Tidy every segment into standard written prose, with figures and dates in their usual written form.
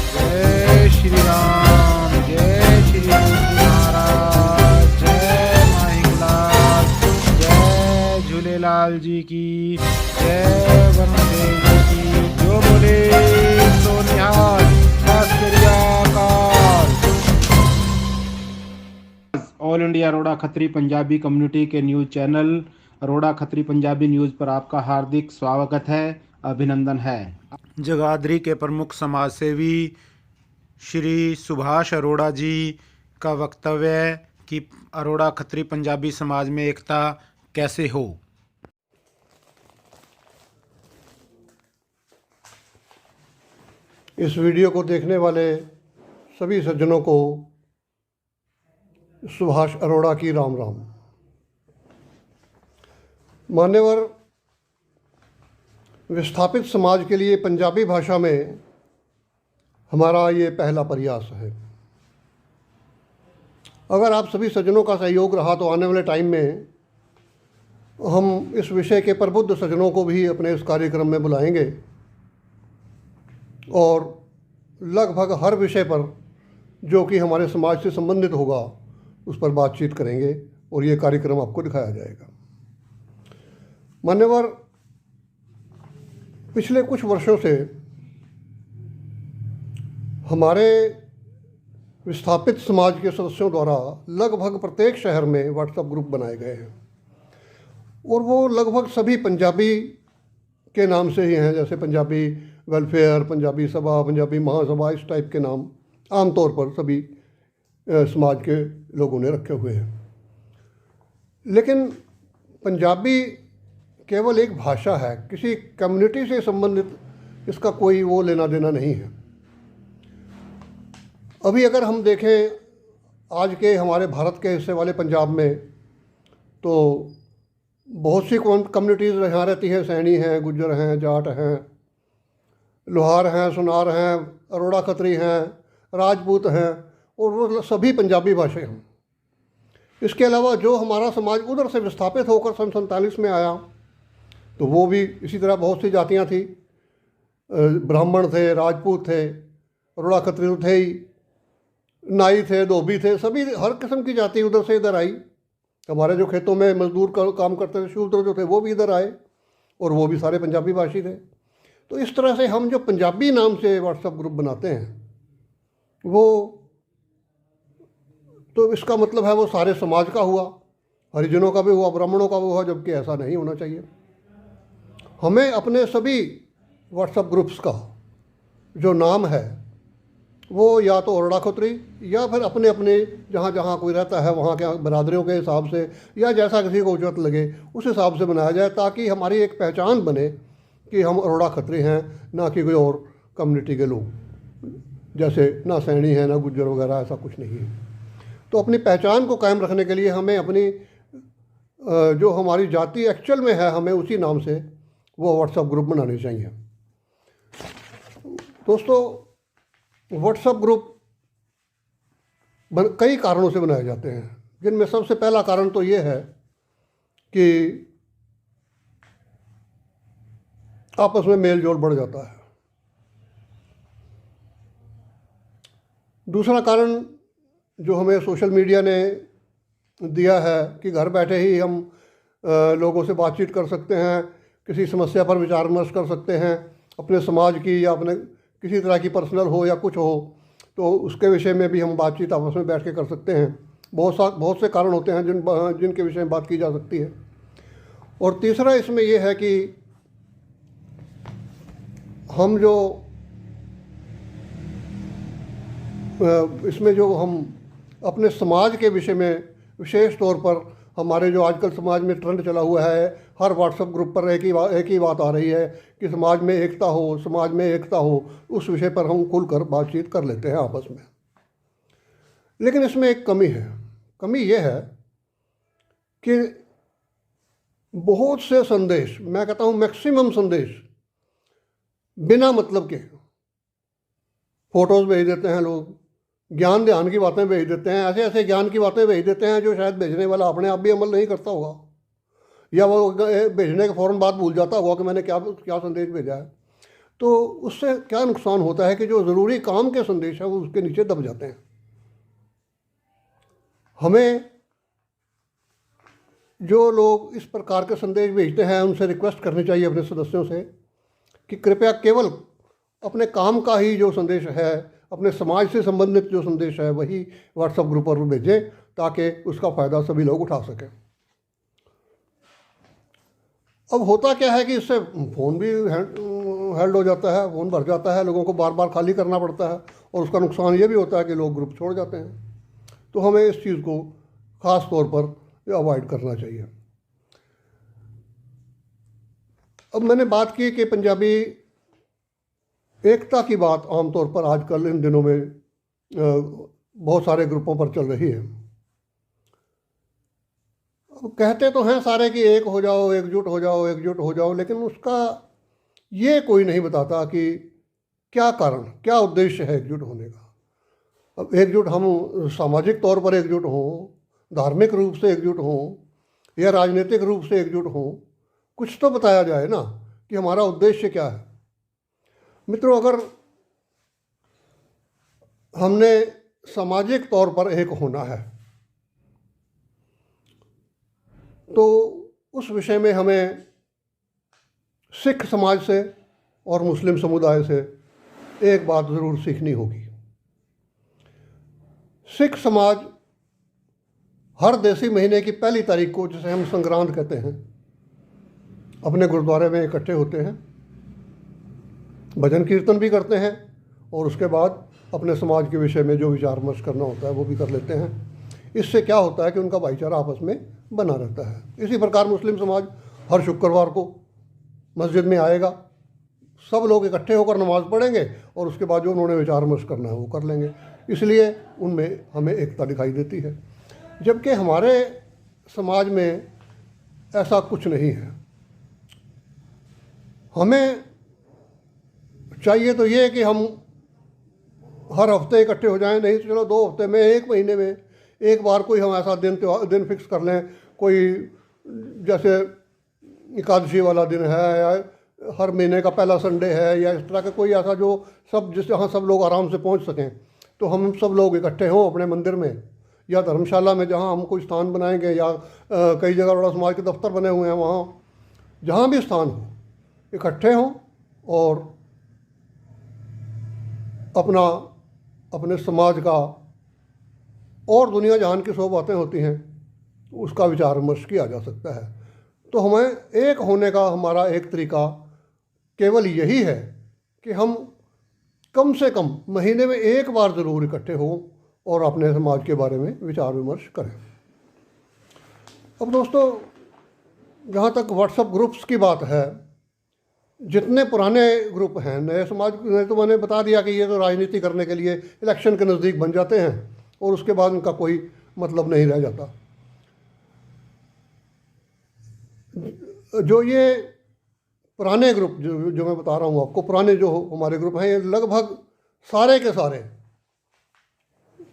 जय श्री राम, जय श्री गुरु जी महाराज, जय माँ हिंगलाज, जय झूलेलाल जी की, जय वरुण देव जी की। जो बोले सो निहाल, Sat Shri Akal. All India Arora Khatri Punjabi community के news channel Arora Khatri Punjabi news पर आपका हार्दिक स्वागत है, अभिनंदन है। जगाधरी के प्रमुख समाज सेवी श्री सुभाष अरोड़ा जी का वक्तव्य है कि अरोड़ा खत्री पंजाबी समाज में एकता कैसे हो। इस वीडियो को देखने वाले सभी सज्जनों को सुभाष अरोड़ा की राम राम। मान्यवर, विस्थापित समाज के लिए पंजाबी भाषा में हमारा ये पहला प्रयास है। अगर आप सभी सज्जनों का सहयोग रहा तो आने वाले टाइम में हम इस विषय के प्रबुद्ध सज्जनों को भी अपने इस कार्यक्रम में बुलाएंगे और लगभग हर विषय पर जो कि हमारे समाज से संबंधित होगा उस पर बातचीत करेंगे और ये कार्यक्रम आपको दिखाया जाएगा। मान्यवर, पिछले कुछ वर्षों से हमारे विस्थापित समाज के सदस्यों द्वारा लगभग प्रत्येक शहर में व्हाट्सएप ग्रुप बनाए गए हैं और वो लगभग सभी पंजाबी के नाम से ही हैं, जैसे पंजाबी वेलफेयर, पंजाबी सभा, पंजाबी महासभा, इस टाइप के नाम आमतौर पर सभी समाज के लोगों ने रखे हुए हैं। लेकिन पंजाबी केवल एक भाषा है, किसी कम्युनिटी से संबंधित इसका कोई वो लेना देना नहीं है। अभी अगर हम देखें आज के हमारे भारत के हिस्से वाले पंजाब में तो बहुत सी कम्युनिटीज़ यहाँ रहती हैं। सैनी हैं, गुज्जर हैं, जाट हैं, लोहार हैं, सुनार हैं, अरोड़ा खत्री हैं, राजपूत हैं और वो सभी पंजाबी भाषा हैं। इसके अलावा जो हमारा समाज उधर से विस्थापित होकर सन 47 में आया तो वो भी इसी तरह बहुत सी जातियाँ थी। ब्राह्मण थे, राजपूत थे, अरोड़ा खत्री तो थे ही, नाई थे, धोबी थे, सभी हर किस्म की जाति उधर से इधर आई। हमारे जो खेतों में मजदूर काम करते थे, शूद्र जो थे वो भी इधर आए और वो भी सारे पंजाबी भाषी थे। तो इस तरह से हम जो पंजाबी नाम से व्हाट्सएप ग्रुप बनाते हैं वो तो इसका मतलब है वो सारे समाज का हुआ, हरिजनों का भी हुआ, ब्राह्मणों का भी हुआ, जबकि ऐसा नहीं होना चाहिए। हमें अपने सभी व्हाट्सएप ग्रुप्स का जो नाम है वो या तो अरोड़ा खत्री या फिर अपने अपने जहाँ जहाँ कोई रहता है वहाँ के बरादरियों के हिसाब से या जैसा किसी को उचित लगे उस हिसाब से बनाया जाए, ताकि हमारी एक पहचान बने कि हम अरोड़ा खत्री हैं, ना कि कोई और कम्युनिटी के लोग, जैसे ना सैनी है, ना गुज्जर वगैरह, ऐसा कुछ नहीं है। तो अपनी पहचान को कायम रखने के लिए हमें अपनी जो हमारी जाति एक्चुअल में है, हमें उसी नाम से वो व्हाट्सएप ग्रुप बनाने चाहिए। दोस्तों, व्हाट्सएप ग्रुप कई कारणों से बनाए जाते हैं, जिनमें सबसे पहला कारण तो ये है कि आपस में मेल जोल बढ़ जाता है। दूसरा कारण जो हमें सोशल मीडिया ने दिया है कि घर बैठे ही हम लोगों से बातचीत कर सकते हैं, किसी समस्या पर विचार विमर्श कर सकते हैं, अपने समाज की या अपने किसी तरह की पर्सनल हो या कुछ हो तो उसके विषय में भी हम बातचीत आपस में बैठ के कर सकते हैं। बहुत से कारण होते हैं जिनके विषय में बात की जा सकती है। और तीसरा इसमें यह है कि हम जो इसमें जो हम अपने समाज के विषय में विशेष तौर पर हमारे जो आजकल समाज में ट्रेंड चला हुआ है, हर व्हाट्सएप ग्रुप पर एक ही बात आ रही है कि समाज में एकता हो, समाज में एकता हो, उस विषय पर हम खुलकर बातचीत कर लेते हैं आपस में। लेकिन इसमें एक कमी है। कमी ये है कि बहुत से संदेश, मैं कहता हूँ मैक्सिमम संदेश, बिना मतलब के फोटोज़ भेज देते हैं लोग, ज्ञान ध्यान की बातें भेज देते हैं, ऐसे ऐसे ज्ञान की बातें भेज देते हैं जो शायद भेजने वाला अपने आप भी अमल नहीं करता होगा, या वो भेजने के फ़ौरन बाद भूल जाता होगा कि मैंने क्या संदेश भेजा है। तो उससे क्या नुकसान होता है कि जो ज़रूरी काम के संदेश हैं वो उसके नीचे दब जाते हैं। हमें जो लोग इस प्रकार के संदेश भेजते हैं उनसे रिक्वेस्ट करनी चाहिए अपने सदस्यों से कि कृपया केवल अपने काम का ही जो संदेश है, अपने समाज से संबंधित जो संदेश है वही व्हाट्सएप ग्रुप पर भेजें, ताकि उसका फ़ायदा सभी लोग उठा सकें। अब होता क्या है कि इससे फ़ोन भी हेल्ड हो जाता है, फ़ोन भर जाता है, लोगों को बार बार खाली करना पड़ता है, और उसका नुकसान ये भी होता है कि लोग ग्रुप छोड़ जाते हैं। तो हमें इस चीज़ को ख़ास तौर पर अवॉइड करना चाहिए। अब मैंने बात की कि पंजाबी एकता की बात आमतौर पर आजकल इन दिनों में बहुत सारे ग्रुपों पर चल रही है। अब कहते तो हैं सारे कि एक हो जाओ, एकजुट हो जाओ, एकजुट हो जाओ, लेकिन उसका ये कोई नहीं बताता कि क्या कारण, क्या उद्देश्य है एकजुट होने का। अब एकजुट हम सामाजिक तौर पर एकजुट हों, धार्मिक रूप से एकजुट हों, या राजनीतिक रूप से एकजुट हों, कुछ तो बताया जाए ना कि हमारा उद्देश्य क्या है। मित्रों, अगर हमने सामाजिक तौर पर एक होना है तो उस विषय में हमें सिख समाज से और मुस्लिम समुदाय से एक बात ज़रूर सीखनी होगी। सिख समाज हर देसी महीने की पहली तारीख को, जिसे हम संक्रांत कहते हैं, अपने गुरुद्वारे में इकट्ठे होते हैं, भजन कीर्तन भी करते हैं, और उसके बाद अपने समाज के विषय में जो विचार विमर्श करना होता है वो भी कर लेते हैं। इससे क्या होता है कि उनका भाईचारा आपस में बना रहता है। इसी प्रकार मुस्लिम समाज हर शुक्रवार को मस्जिद में आएगा, सब लोग इकट्ठे होकर नमाज़ पढ़ेंगे, और उसके बाद जो उन्होंने विचार विमर्श करना है वो कर लेंगे। इसलिए उनमें हमें एकता दिखाई देती है, जबकि हमारे समाज में ऐसा कुछ नहीं है। हमें चाहिए तो ये कि हम हर हफ्ते इकट्ठे हो जाएं, नहीं तो चलो 2 हफ्ते में, 1 महीने में एक बार कोई हम ऐसा दिन फिक्स कर लें, कोई जैसे एकादशी वाला दिन है, या हर महीने का पहला संडे है, या इस तरह का कोई ऐसा जो जहाँ सब लोग आराम से पहुंच सकें। तो हम सब लोग इकट्ठे हों अपने मंदिर में या धर्मशाला में, जहाँ हम कोई स्थान बनाएंगे, या कई जगह बड़ा समाज के दफ्तर बने हुए हैं, वहाँ जहाँ भी स्थान हो इकट्ठे हों और अपने समाज का और दुनिया जहान की 100 बातें होती हैं उसका विचार विमर्श किया जा सकता है। तो हमें एक होने का हमारा एक तरीका केवल यही है कि हम कम से कम महीने में एक बार ज़रूर इकट्ठे हों और अपने समाज के बारे में विचार विमर्श करें। अब दोस्तों, जहाँ तक व्हाट्सएप ग्रुप्स की बात है, जितने पुराने ग्रुप हैं, नए समाज ने तो मैंने बता दिया कि ये तो राजनीति करने के लिए इलेक्शन के नज़दीक बन जाते हैं और उसके बाद उनका कोई मतलब नहीं रह जाता। जो ये पुराने ग्रुप जो मैं बता रहा हूँ आपको, पुराने जो हमारे ग्रुप हैं, ये लगभग सारे के सारे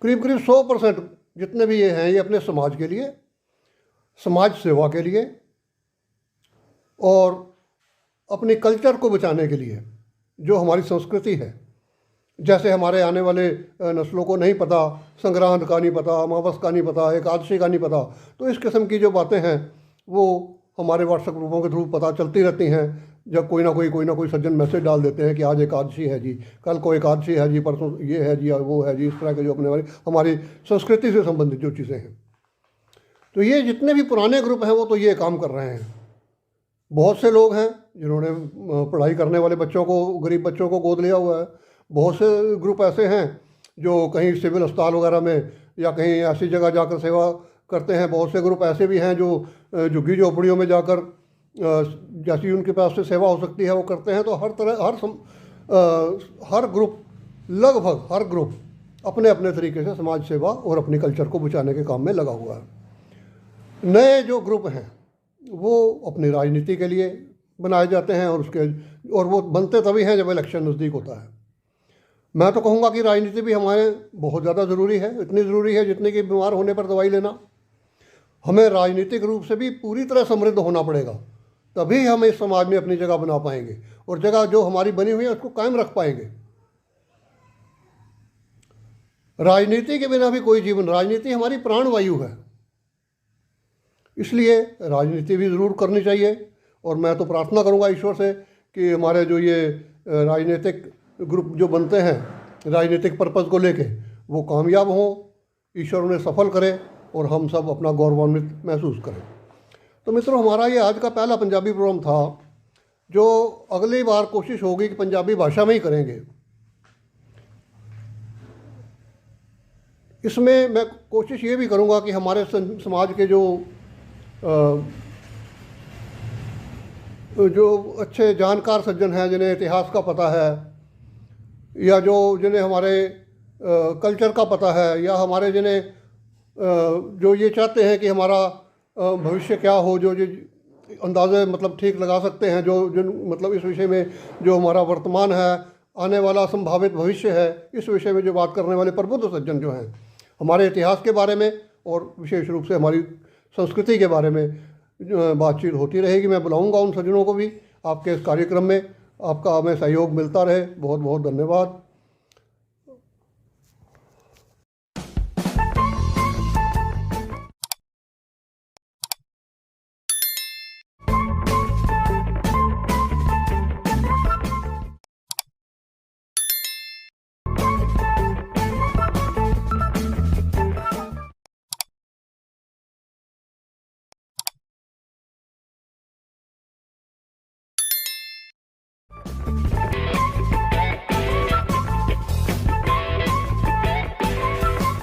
करीब 100% जितने भी ये हैं, ये अपने समाज के लिए, समाज सेवा के लिए और अपने कल्चर को बचाने के लिए, जो हमारी संस्कृति है। जैसे हमारे आने वाले नस्लों को नहीं पता, संक्रांत का नहीं पता, अमावस का नहीं पता, एकादशी का नहीं पता, तो इस किस्म की जो बातें हैं वो हमारे व्हाट्सएप ग्रुपों के थ्रू पता चलती रहती हैं। जब कोई ना कोई सज्जन मैसेज डाल देते हैं कि आज एकादशी है जी, कल को एकादशी है जी, परसों ये है जी, वो है जी, इस तरह के जो अपने वाली हमारी संस्कृति से संबंधित जो चीज़ें हैं। तो ये जितने भी पुराने ग्रुप हैं वो तो ये काम कर रहे हैं। बहुत से लोग हैं जिन्होंने पढ़ाई करने वाले बच्चों को, गरीब बच्चों को गोद लिया हुआ है। बहुत से ग्रुप ऐसे हैं जो कहीं सिविल अस्पताल वगैरह में या कहीं ऐसी जगह जाकर सेवा करते हैं। बहुत से ग्रुप ऐसे भी हैं जो झुग्गी झोपड़ियों में जाकर जैसी उनके पास से सेवा हो सकती है वो करते हैं। तो हर तरह हर ग्रुप, लगभग हर ग्रुप अपने अपने तरीके से समाज सेवा और अपनी कल्चर को बचाने के काम में लगा हुआ है। नए जो ग्रुप हैं वो अपनी राजनीति के लिए बनाए जाते हैं और वो बनते तभी हैं जब इलेक्शन नज़दीक होता है। मैं तो कहूँगा कि राजनीति भी हमारे बहुत ज़्यादा ज़रूरी है, इतनी ज़रूरी है जितनी कि बीमार होने पर दवाई लेना। हमें राजनीतिक रूप से भी पूरी तरह समृद्ध होना पड़ेगा, तभी हम इस समाज में अपनी जगह बना पाएंगे और जगह जो हमारी बनी हुई है उसको कायम रख पाएंगे। राजनीति के बिना भी कोई जीवन, राजनीति हमारी प्राणवायु है, इसलिए राजनीति भी ज़रूर करनी चाहिए। और मैं तो प्रार्थना करूंगा ईश्वर से कि हमारे जो ये राजनीतिक ग्रुप जो बनते हैं राजनीतिक पर्पज़ को लेके, वो कामयाब हों, ईश्वर उन्हें सफल करे और हम सब अपना गौरवान्वित महसूस करें। तो मित्रों, हमारा ये आज का पहला पंजाबी प्रोग्राम था, जो अगली बार कोशिश होगी कि पंजाबी भाषा में ही करेंगे। इसमें मैं कोशिश ये भी करूँगा कि हमारे समाज के जो अच्छे जानकार सज्जन हैं, जिन्हें इतिहास का पता है या जिन्हें हमारे कल्चर का पता है, या हमारे जो ये चाहते हैं कि हमारा भविष्य क्या हो, जो अंदाज़े मतलब ठीक लगा सकते हैं, मतलब इस विषय में जो हमारा वर्तमान है, आने वाला संभावित भविष्य है, इस विषय में जो बात करने वाले प्रबुद्ध सज्जन जो हैं, हमारे इतिहास के बारे में और विशेष रूप से हमारी संस्कृति के बारे में बातचीत होती रहेगी। मैं बुलाऊंगा उन सज्जनों को भी आपके इस कार्यक्रम में। आपका हमें सहयोग मिलता रहे। बहुत बहुत धन्यवाद।